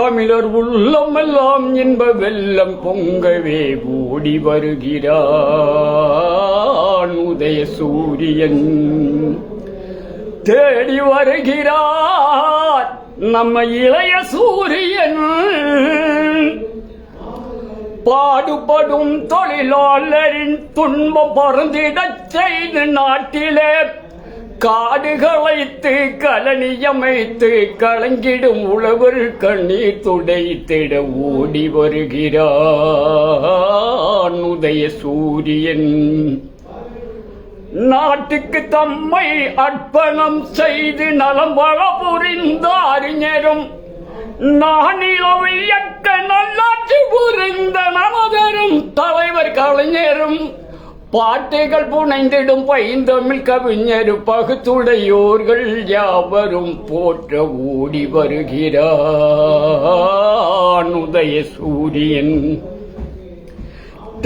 தமிழர் உள்ளமெல்லாம் இன்ப வெள்ளம் பொங்கவே ஓடி வருகிறான் உதய சூரியன். தேடி வருகிறார் நம்ம இளைய சூரியன். பாடுபடும் தொழிலாளரின் துன்பம் பறந்திடச் செய்து நாட்டிலே காடுகளைத்து கலனியமைத்து கலங்கிடும் உழவர் கண்ணீர் துடைத்திட ஓடி வருகிறான் உதய சூரியன். நாட்டுக்கு தம்மை அர்ப்பணம் செய்து நலம் பல புரிந்த அறிஞரும் நானிலவை இயக்க நல்லாட்சி புரிந்த நமதரும் தலைவர் கலைஞரும் பாட்டுகள் புனைந்திடும் பைந்தமிழ் கவிஞர் பகுத்துடையோர்கள் யாவரும் போற்ற ஓடி வருகிறான் உதய சூரியன்.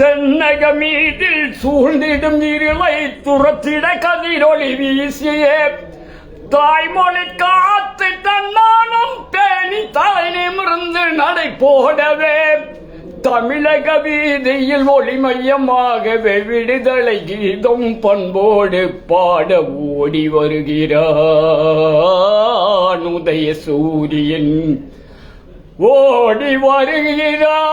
தென்னக மீதில் சூழ்ந்திடும் இருளை துரத்திட கதிரொளி வீசிய தாய்மொழி காத்து தன்னானும் பேணி தலை நிமிர்ந்து நடை போடவே தமிழக வீதியில் ஒளிமையமாகவே விடுதலை கீதம் பண்போடு பாட ஓடி வருகிறான் உதய சூரியன். ஓடி வருகிறான்